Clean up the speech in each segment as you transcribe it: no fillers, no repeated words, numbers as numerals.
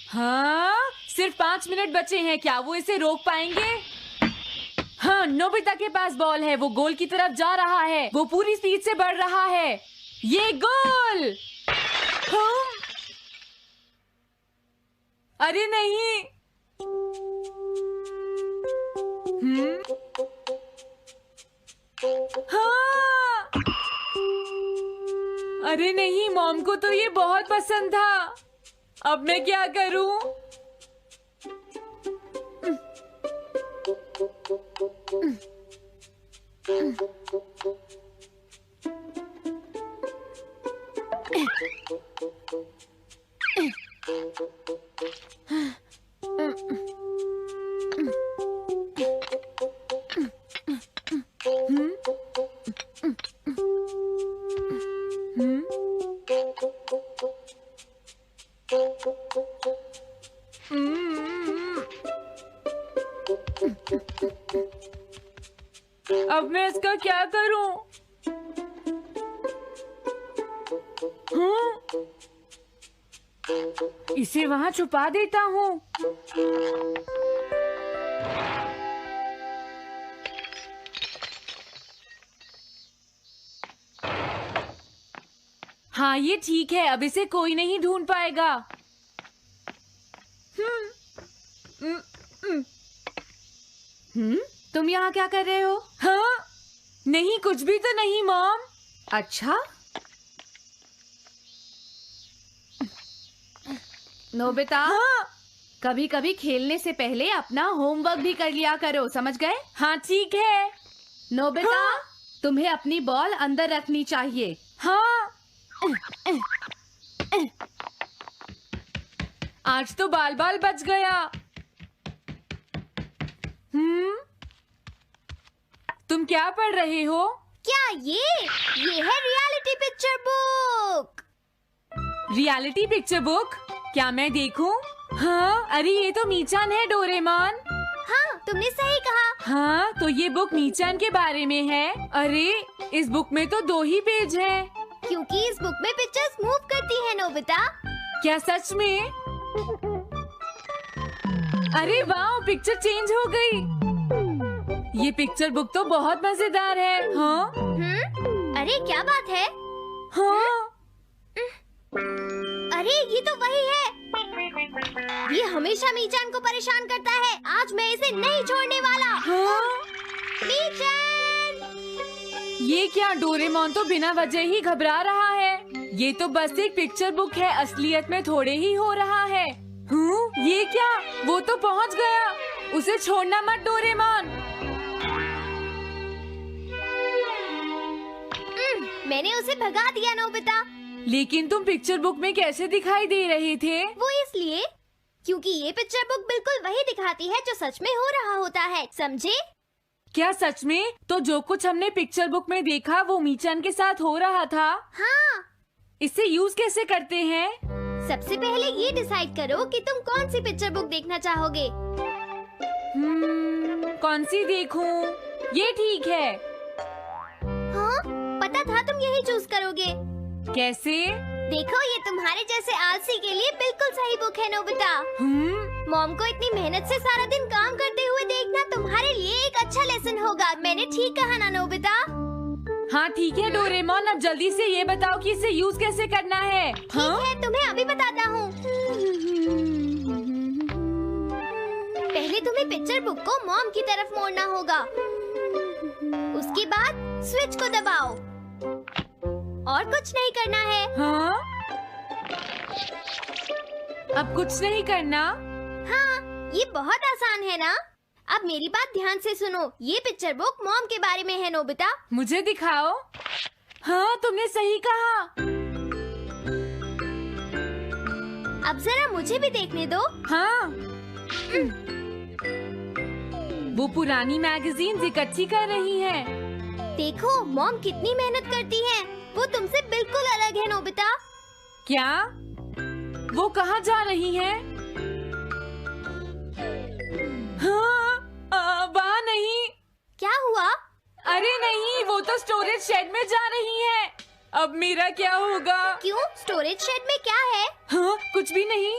हाँ, सिर्फ 5 मिनट बचे हैं। क्या वो इसे रोक पाएंगे? हाँ, नोबिता के पास बॉल है। वो गोल की तरफ जा रहा है। वो पूरी स्पीड से बढ़ रहा है। ये गोल! हाँ? अरे नहीं! हाँ! अरे नहीं, मॉम को तो ये बहुत पसंद था। अब मैं क्या करूं? अब मैं इसका क्या करूं? इसे वहां छुपा देता हूँ। हाँ, ये ठीक है। अब इसे कोई नहीं ढूंढ पाएगा। तुम यहाँ क्या कर रहे हो? हाँ? नहीं, कुछ भी तो नहीं मॉम। अच्छा, नोबिता, हाँ? कभी कभी खेलने से पहले अपना होमवर्क भी कर लिया करो, समझ गए? हाँ, ठीक है। नोबिता, हाँ? तुम्हें अपनी बॉल अंदर रखनी चाहिए। हाँ? आज तो बाल बाल बच गया। तुम क्या पढ़ रहे हो? क्या ये है reality picture book. Reality picture book? क्या मैं देखूं? हाँ, अरे ये तो मीचान है, डोरेमोन। हाँ, तुमने सही कहा। हाँ, तो ये बुक मीचान के बारे में है। अरे, इस बुक में तो 2 ही पेज हैं। क्योंकि इस बुक में पिक्चर्स मूव करती हैं, नोबिता। क्या सच में? अरे वाह, पिक्चर चेंज हो गई। ये पिक्चर बुक तो बहुत मजेदार है। हाँ? अरे क्या बात है? हाँ? अरे ये तो वही है। ये हमेशा मीचान को परेशान करता है। आज मैं इसे नहीं छोड़ने वाला। हाँ? मीचान! ये क्या, डोरेमोन तो बिना वजह ही घबरा रहा है। ये तो बस एक पिक्चर बुक है, असलियत में थोड़े ही हो रहा है। ये क्या? वो तो पहुंच गया। उसे छोड़ना मत, डोरेमोन। मैंने उसे भगा दिया, नोबिता। लेकिन तुम पिक्चर बुक में कैसे दिखाई दे रहे थे? वो इसलिए क्योंकि ये पिक्चर बुक बिल्कुल वही दिखाती है जो सच में हो रहा होता है, समझे? क्या सच में? तो जो कुछ हमने पिक्चर बुक में देखा वो मीचान के साथ हो रहा था? हाँ। इसे यूज कैसे करते हैं? सबसे पहले ये डिसाइड करो कि तुम कौन सी पिक्चर बुक देखना चाहोगे। कौन सी देखूं? ये ठीक है। हाँ, पता था तुम यही चूज करोगे। कैसे? देखो, ये तुम्हारे जैसे आलसी के लिए बिल्कुल सही बुक है, नोबिता। मॉम को इतनी मेहनत से सारा दिन काम करते हुए देखना तुम्हारे लिए एक अच्छा लेसन होगा। मैंने ठीक कहा ना, नोबिता? हाँ ठीक है डोरेमोन, अब जल्दी से ये बताओ कि इसे यूज कैसे करना है। ठीक है, तुम्हें अभी बताता हूँ। पहले तुम्हें पिक्चर बुक को मॉम की तरफ मोड़ना होगा। उसके बाद स्विच को दबाओ। और कुछ नहीं करना है। हाँ? अब कुछ नहीं करना? हाँ, ये बहुत आसान है ना? अब मेरी बात ध्यान से सुनो। ये पिक्चर बुक मॉम के बारे में है, नोबिता। मुझे दिखाओ। हाँ, तुमने सही कहा। अब जरा मुझे भी देखने दो। हाँ। वो पुरानी मैगजीन्स इकट्ठी कर रही है। देखो, मॉम कितनी मेहनत करती है। वो तुमसे बिल्कुल अलग है, नोबिता। क्या? वो कहाँ जा रही है? हाँ, वहाँ नहीं। क्या हुआ? अरे नहीं, वो तो स्टोरेज शेड में जा रही है। अब मेरा क्या होगा? क्यों? स्टोरेज शेड में क्या है? हाँ, कुछ भी नहीं।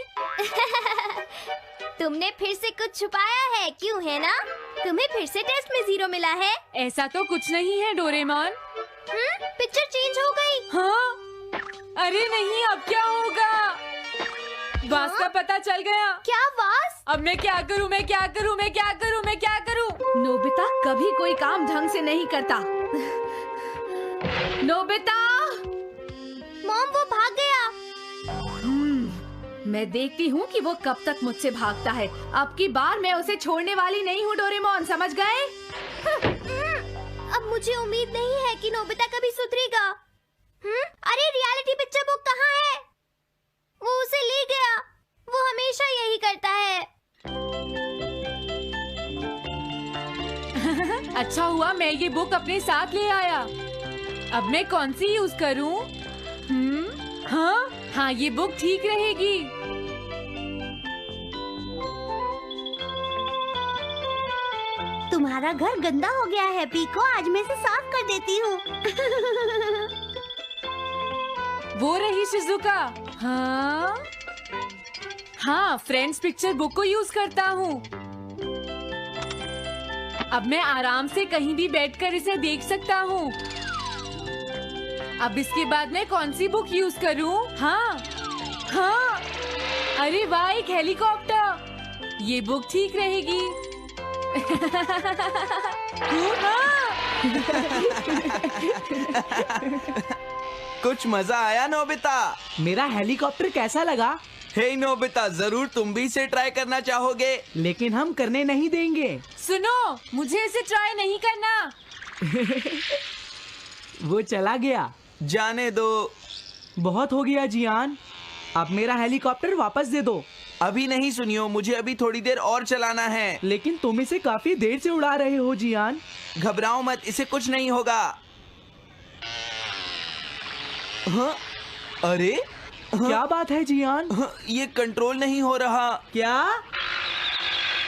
तुमने फिर से कुछ छुपाया है, क्यों है ना? तुम्हें फिर से टेस्ट में 0 मिला है। ऐसा तो कुछ नहीं है डोरेमोन। पिक्चर चेंज हो गई। हाँ? अरे नहीं, अब क्या होगा? वास का पता चल गया। क्या वास? अब मैं क्या करूँ? मैं क्या करूँ? मैं क्या करूँ? मैं क्या करूँ? नोबिता कभी कोई काम ढंग से नहीं करता। नोबिता! मॉम, वो भाग गया। मैं देखती हूँ कि वो कब तक मुझसे भागता है। अब की बार मैं उसे छोड़ने वाली नहीं हूँ डोरेमोन, समझ गए? अब मुझे उम्मीद नहीं है कि नोबिता कभी सुधरेगा। अरे रियलिटी पिक्चर बुक कहाँ है? वो उसे ले गया। वो हमेशा यही करता है। अच्छा हुआ मैं ये बुक अपने साथ ले आया। अब मैं कौन सी यूज करूं? हाँ हाँ, ये बुक ठीक रहेगी। तुम्हारा घर गंदा हो गया है पीको, आज मैं इसे साफ कर देती हूँ। वो रही शिजुका। हाँ हाँ, फ्रेंड्स पिक्चर बुक को यूज करता हूँ। अब मैं आराम से कहीं भी बैठकर इसे देख सकता हूँ। अब इसके बाद मैं कौन सी बुक यूज करूँ? हाँ हाँ, अरे वाह, एक हेलीकॉप्टर। ये बुक ठीक रहेगी। कुछ मजा आया नोबिता? मेरा हेलीकॉप्टर कैसा लगा? हे नोबिता, जरूर तुम भी इसे ट्राई करना चाहोगे। लेकिन हम करने नहीं देंगे। सुनो, मुझे इसे ट्राई नहीं करना। वो चला गया। जाने दो। बहुत हो गया जियान, अब मेरा हेलीकॉप्टर वापस दे दो। अभी नहीं सुनियो, मुझे अभी थोड़ी देर और चलाना है। लेकिन तुम इसे काफी देर से उड़ा रहे हो जियान। घबराओ मत, इसे कुछ नहीं होगा। हाँ? अरे क्या बात है जियान? ये कंट्रोल नहीं हो रहा। क्या?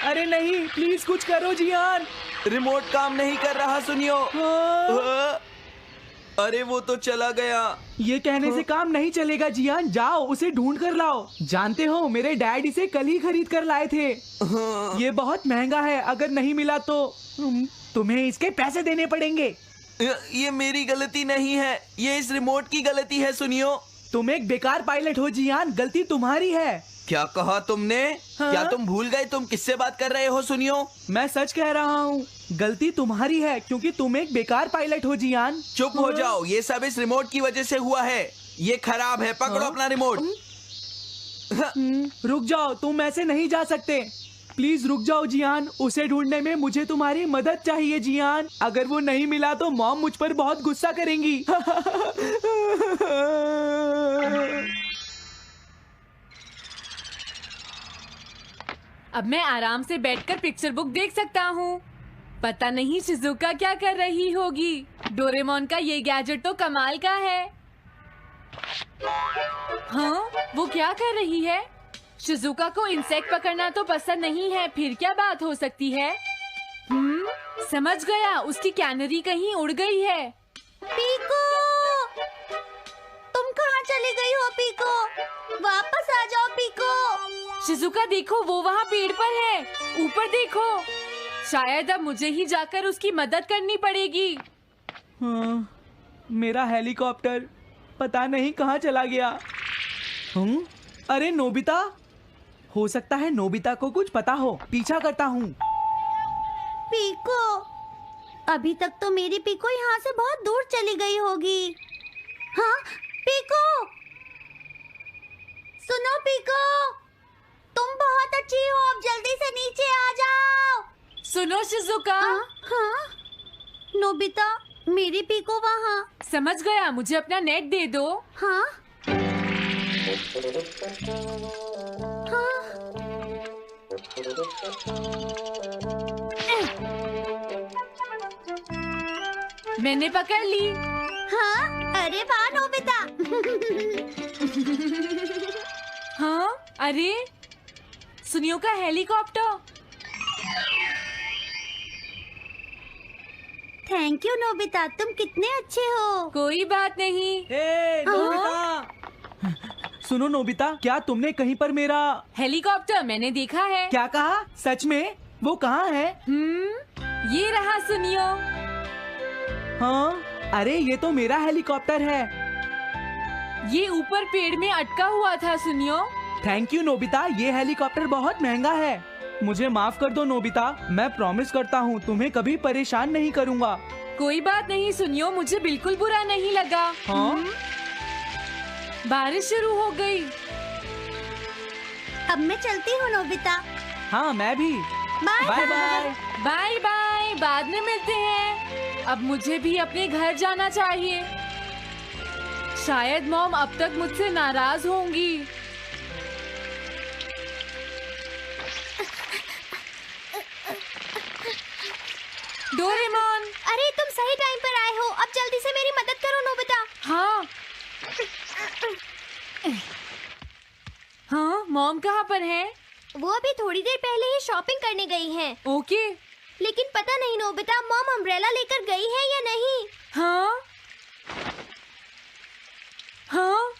अरे नहीं, प्लीज कुछ करो जियान। रिमोट काम नहीं कर रहा, सुनियो। हाँ। अरे वो तो चला गया। ये कहने से काम नहीं चलेगा जियान, जाओ उसे ढूंढ कर लाओ। जानते हो, मेरे डैड इसे कल ही खरीद कर लाए थे। ये बहुत महंगा है, अगर नहीं मिला तो तुम्हें इसके पैसे देने पड़ेंगे। ये मेरी गलती नहीं है, ये इस रिमोट की गलती है, सुनियो। तुम एक बेकार पायलट हो जियान, गलती तुम्हारी है। क्या कहा तुमने? हाँ? क्या तुम भूल गए तुम किससे बात कर रहे हो? सुनियो, मैं सच कह रहा हूँ, गलती तुम्हारी है क्योंकि तुम एक बेकार पायलट हो जियान। चुप हो जाओ, ये सब इस रिमोट की वजह से हुआ है। ये खराब है, पकड़ो अपना रिमोट। रुक जाओ, तुम ऐसे नहीं जा सकते। प्लीज रुक जाओ जियान, उसे ढूंढने में मुझे तुम्हारी मदद चाहिए जियान। अगर वो नहीं मिला तो मॉम मुझ पर बहुत गुस्सा करेंगी। अब मैं आराम से बैठकर पिक्चर बुक देख सकता हूँ। पता नहीं शिजुका क्या कर रही होगी। डोरेमोन का ये गैजेट तो कमाल का है। हाँ, वो क्या कर रही है? शिजुका को इंसेक्ट पकड़ना तो पसंद नहीं है, फिर क्या बात हो सकती है? समझ गया, उसकी कैनरी कहीं उड़ गई है। पीको, तुम कहाँ चली गई हो पीको? वापस आ जाओ पीको। शिजुका देखो, वो वहाँ पेड़ पर है। ऊपर देखो। शायद अब मुझे ही जाकर उसकी मदद करनी पड़ेगी। हाँ, मेरा हेलीकॉप्टर पता नहीं कहाँ चला गया। अरे नोबिता, हो सकता है नोबिता को कुछ पता हो, पीछा करता हूँ। पीको, अभी तक तो मेरी पीको यहाँ से बहुत दूर चली गई होगी। हाँ पीको, सुनो पीको, तुम बहुत अच्छी हो, अब जल्दी से नीचे आ जाओ। सुनो शिजुका। हाँ? नोबिता, मेरी पीको वहाँ। समझ गया, मुझे अपना नेट दे दो। हाँ? मैंने पकड़ ली। हाँ? अरे वाह नोबिता। हाँ, अरे सुनियो का हेलीकॉप्टर। थैंक यू नोबिता, तुम कितने अच्छे हो। कोई बात नहीं। हे नोबिता, सुनो नोबिता, क्या तुमने कहीं पर मेरा हेलीकॉप्टर मैंने देखा है। क्या कहा? सच में? वो कहाँ है? ये रहा सुनियो। हाँ, अरे ये तो मेरा हेलीकॉप्टर है। ये ऊपर पेड़ में अटका हुआ था सुनियो। थैंक यू नोबिता, ये हेलीकॉप्टर बहुत महंगा है। मुझे माफ कर दो नोबिता, मैं प्रॉमिस करता हूँ तुम्हें कभी परेशान नहीं करूँगा। कोई बात नहीं सुनियो, मुझे बिल्कुल बुरा नहीं लगा। हाँ? बारिश शुरू हो गई। अब मैं चलती हूँ नोबिता। हाँ, मैं भी। Bye bye bye. Bye bye, बाद में मिलते हैं। अब मुझे भी अपने घर जाना चाहिए। शायद मॉम अब तक मुझसे नाराज होंगी। डोरेमोन। अरे तुम सही टाइम पर आए हो, अब जल्दी से मेरी मदद करो नोबिता। हाँ हाँ, मॉम कहाँ पर है? वो अभी थोड़ी देर पहले ही शॉपिंग करने गई हैं। ओके। लेकिन पता नहीं नोबिता, मॉम अम्ब्रेला लेकर गई है या नहीं। हाँ हाँ,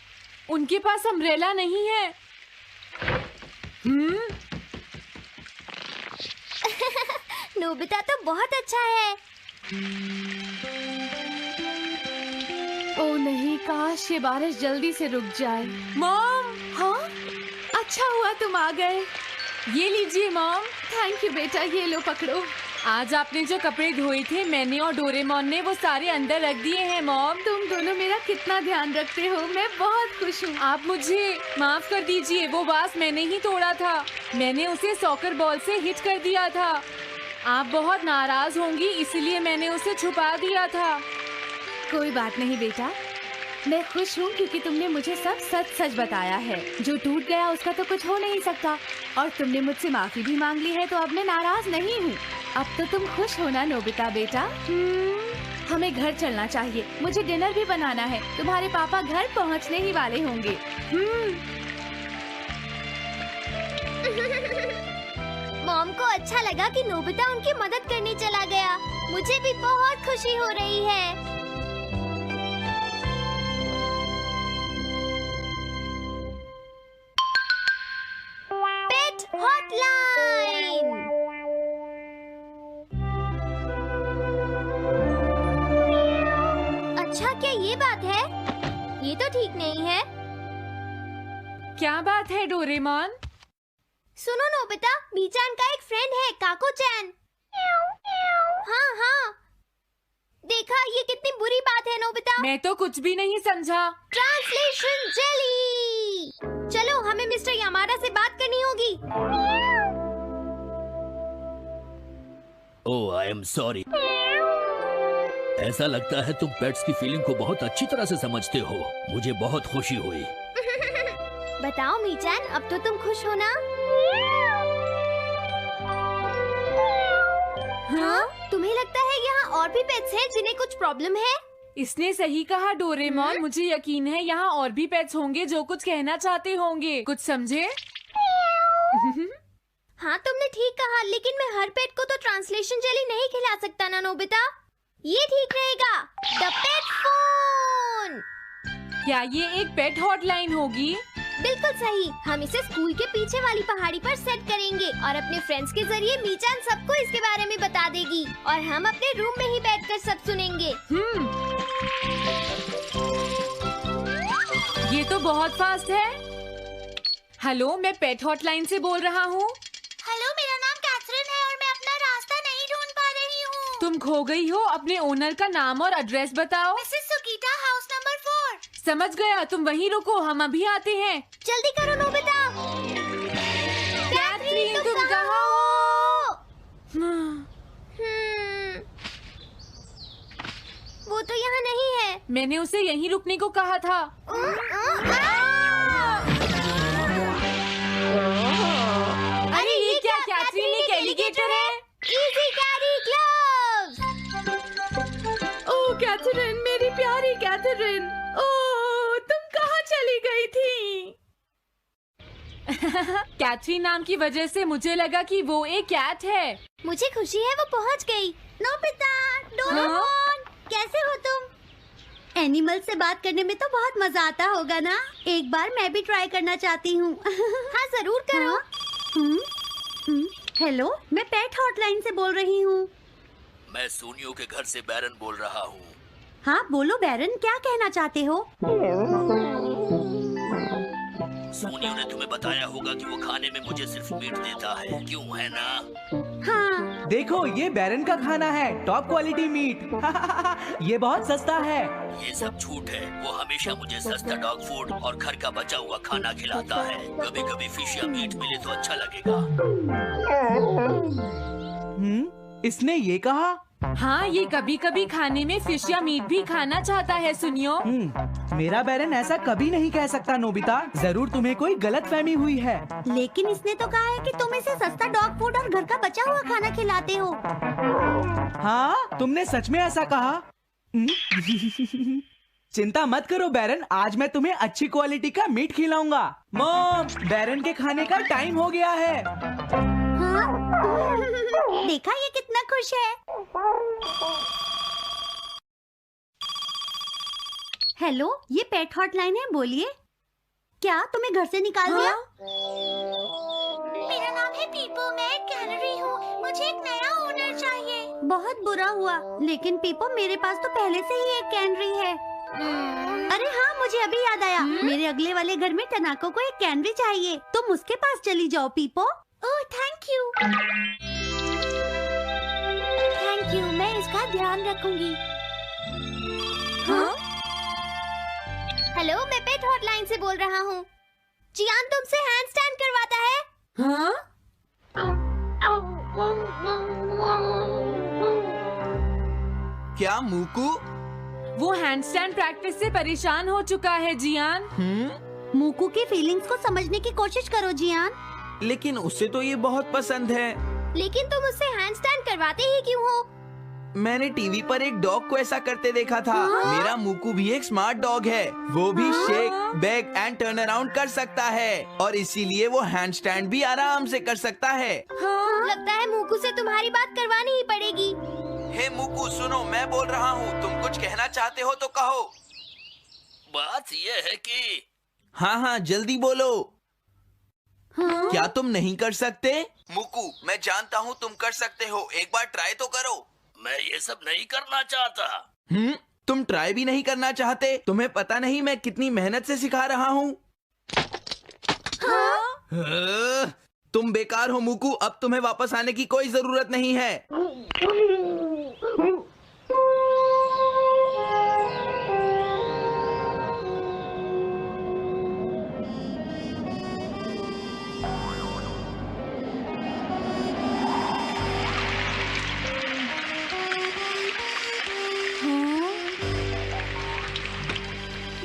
उनके पास अम्ब्रेला नहीं है। नोबिता तो बहुत अच्छा है। ओ नहीं, काश ये बारिश जल्दी से रुक जाए। मॉम, हाँ, अच्छा हुआ तुम आ गए। ये लीजिए मॉम। थैंक यू बेटा, ये लो पकड़ो। आज आपने जो कपड़े धोए थे मैंने और डोरेमोन ने वो सारे अंदर रख दिए हैं मॉम। तुम दोनों मेरा कितना ध्यान रखते हो, मैं बहुत खुश हूँ। आप मुझे माफ कर दीजिए, वो वास मैंने ही तोड़ा था। मैंने उसे सॉकर बॉल से हिट कर दिया था। आप बहुत नाराज होंगी इसलिए मैंने उसे छुपा दिया था। कोई बात नहीं बेटा, मैं खुश हूँ क्योंकि तुमने मुझे सब सच सच बताया है। जो टूट गया उसका तो कुछ हो नहीं सकता, और तुमने मुझसे माफी भी मांग ली है, तो अब मैं नाराज नहीं हूँ। अब तो तुम खुश हो ना नोबिता बेटा? हमें घर चलना चाहिए, मुझे डिनर भी बनाना है। तुम्हारे पापा घर पहुँचने ही वाले होंगे। मॉम को अच्छा लगा कि नोबिता उनकी मदद करने चला गया। मुझे भी बहुत खुशी हो रही है। पेट हॉटलाइन। अच्छा, क्या ये बात है? ये तो ठीक नहीं है। क्या बात है डोरेमोन? सुनो नोबिता, मीचान का एक फ्रेंड है, काको-चैन। हाँ हाँ, देखा, ये कितनी बुरी बात है नोबिता। मैं तो कुछ भी नहीं समझा। Translation jelly. चलो, हमें मिस्टर यामाडा से बात करनी होगी। ओह, आई एम सॉरी। ऐसा लगता है तुम पेट्स की फीलिंग को बहुत अच्छी तरह से समझते हो। मुझे बहुत खुशी हुई। बताओ मीचान, अब तो तुम खुश हो ना? हाँ? तुम्हें लगता है यहाँ और भी पेट्स हैं जिन्हें कुछ प्रॉब्लम है? इसने सही कहा डोरेमोन, मुझे यकीन है यहाँ और भी पेट्स होंगे जो कुछ कहना चाहते होंगे। कुछ समझे? हाँ, तुमने ठीक कहा, लेकिन मैं हर पेट को तो ट्रांसलेशन जेली नहीं खिला सकता ना नोबिता। ये ठीक रहेगा। The pet phone. क्या ये एक पेट हॉटलाइन होगी? बिल्कुल सही। हम इसे स्कूल के पीछे वाली पहाड़ी पर सेट करेंगे और अपने फ्रेंड्स के जरिए मीचान सबको इसके बारे में बता देगी और हम अपने रूम में ही बैठकर सब सुनेंगे। ये तो बहुत फास्ट है। हेलो, मैं पेट हॉटलाइन से बोल रहा हूँ। हेलो, मेरा नाम कैथरीन है और मैं अपना रास्ता नहीं ढूंढ पा रही हूँ। तुम खो गई हो, अपने ओनर का नाम और एड्रेस बताओ। Mrs Sukita, house number 4। समझ गया, तुम वहीं रुको, हम अभी आते हैं। जल्दी करो नोबिता। कैथरीन, तुम कहाँ हो? वो तो यहाँ नहीं है। मैंने उसे यहीं रुकने को कहा था। अरे ये क्या, कैथरीन एक एलिगेटर है। Easy carry gloves. Oh Catherine, मेरी प्यारी कैथरीन, ओह तुम कहाँ चली गई थी? कैथरीन नाम की वजह से मुझे लगा कि वो एक कैट है। मुझे खुशी है वो पहुंच गई। नोबिता, डोरेमोन, कैसे हो तुम? एनिमल से बात करने में तो बहुत मजा आता होगा ना? एक बार मैं भी ट्राई करना चाहती हूँ। हाँ जरूर करो। हेलो, मैं पेट हॉटलाइन से बोल रही हूँ। मैं सोनियो के घर से बैरन बोल रहा हूँ। हाँ बोलो बैरन, क्या कहना चाहते हो? सोनियो ने तुम्हें बताया होगा कि वो खाने में मुझे सिर्फ मीट देता है, क्यों है ना? हाँ देखो ये बैरन का खाना है, टॉप क्वालिटी मीट। ये बहुत सस्ता है। ये सब झूठ है। वो हमेशा मुझे सस्ता डॉग फूड और घर का बचा हुआ खाना खिलाता है। कभी कभी फिश या मीट मिले तो अच्छा लगेगा। इसने ये कहा? हाँ, ये कभी कभी खाने में फिश या मीट भी खाना चाहता है। सुनियो, मेरा बैरन ऐसा कभी नहीं कह सकता नोबिता। जरूर तुम्हें कोई गलतफहमी हुई है। लेकिन इसने तो कहा है कि तुम इसे सस्ता डॉग फूड और घर का बचा हुआ खाना खिलाते हो। हाँ, तुमने सच में ऐसा कहा? चिंता मत करो बैरन, आज मैं तुम्हें अच्छी क्वालिटी का मीट खिलाऊंगा। मॉम, बैरन के खाने का टाइम हो गया है। हाँ? देखा ये कितना खुश है। हेलो, ये पेट हॉटलाइन है, बोलिए। क्या तुम्हें घर से निकाल दिया? मेरा नाम है पीपो, मैं एक कैनरी हूँ। मुझे एक नया ओनर चाहिए। बहुत बुरा हुआ, लेकिन पीपो मेरे पास तो पहले से ही एक कैनरी है। अरे हाँ, मुझे अभी याद आया। मेरे अगले वाले घर में टनाको को एक कैनरी चाहिए। तुम उसके पास चली जाओ पीपो। Oh thank you. Thank you, मैं इसका ध्यान रखूंगी। हाँ? हेलो, मैं पेट हॉटलाइन से बोल रहा हूँ। जियान तुमसे हैंडस्टैंड करवाता है। हाँ? क्या मूकू? वो हैंडस्टैंड प्रैक्टिस से परेशान हो चुका है जियान। मूकू की फीलिंग्स को समझने की कोशिश करो जियान। लेकिन उसे तो ये बहुत पसंद है। लेकिन तुम उससे हैंडस्टैंड करवाते ही क्यों हो? मैंने टीवी पर एक डॉग को ऐसा करते देखा था। मेरा मूकू भी एक स्मार्ट डॉग है। वो भी shake, back and turn around कर सकता है और इसीलिए वो हैंडस्टैंड भी आराम से कर सकता है। लगता है मूकू से तुम्हारी बात करवानी ही पड़ेगी। हे मूकू, सुनो, मैं बोल रहा हूँ। तुम कुछ कहना चाहते हो तो कहो। बात ये है कि हाँ हाँ, जल्दी बोलो। क्या तुम नहीं कर सकते? मूकू, मैं जानता हूँ तुम कर सकते हो। एक बार ट्राई तो करो। मैं ये सब नहीं करना चाहता। तुम ट्राई भी नहीं करना चाहते? तुम्हें पता नहीं मैं कितनी मेहनत से सिखा रहा हूँ। तुम बेकार हो मूकू। अब तुम्हें वापस आने की कोई जरूरत नहीं है।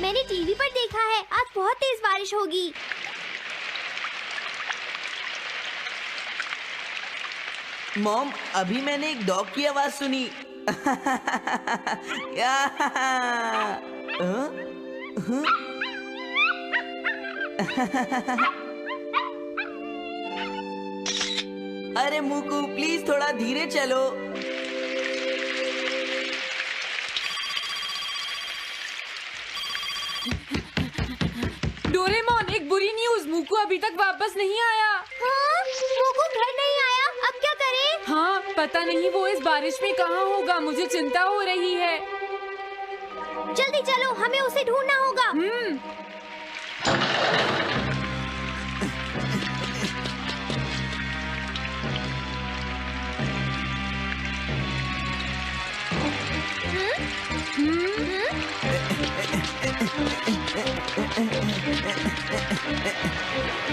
मैंने टीवी पर देखा है आज बहुत तेज बारिश होगी। मॉम, अभी मैंने एक डॉग की आवाज सुनी। अरे मूकू, प्लीज थोड़ा धीरे चलो। डोरेमोन, एक बुरी न्यूज, मूकू अभी तक वापस नहीं आया। हाँ? मूकू घर नहीं आया, अब क्या करें? हाँ, पता नहीं वो इस बारिश में कहाँ होगा। मुझे चिंता हो रही है। जल्दी चलो, हमें उसे ढूंढना होगा।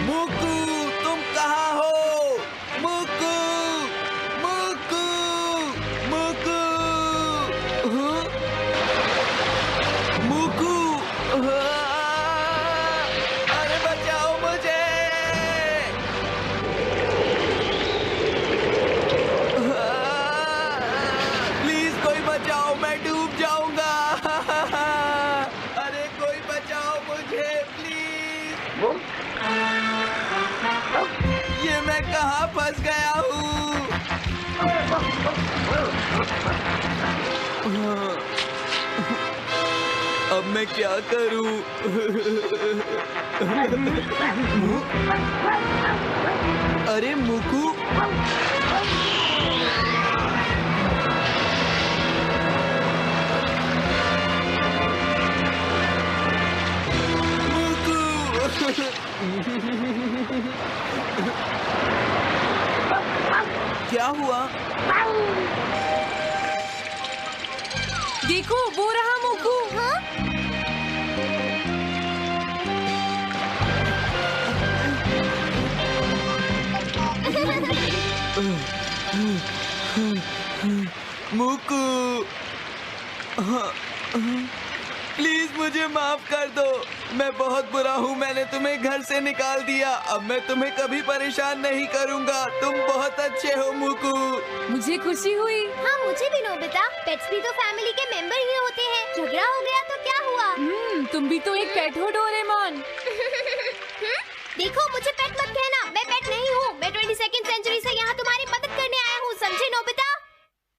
मूकू, तुम कहाँ हो? मूकू, मूकू, मूकू, मूकू, अरे बचाओ मुझे। प्लीज कोई बचाओ, मैं डूब जाऊंगा। अरे कोई बचाओ मुझे प्लीज। फंस गया हूँ। अब मैं क्या करूँ? अरे मुकू, क्या हुआ? देखो वो रहा मुकू। मुकू, प्लीज मुझे माफ कर दो। मैं बहुत बुरा हूँ, मैंने तुम्हें घर से निकाल दिया। अब मैं तुम्हें कभी परेशान नहीं करूँगा। तुम बहुत अच्छे हो मुकू। मुझे खुशी हुई। हाँ मुझे भी नोबिता, पेट्स भी तो फैमिली के मेंबर ही होते हैं। झगड़ा हो गया तो क्या हुआ? तुम भी तो एक पेट हो डोरेमोन। देखो मुझे पेट मत कहना, मैं पेट नहीं हूँ। मैं 22वीं सेंचुरी से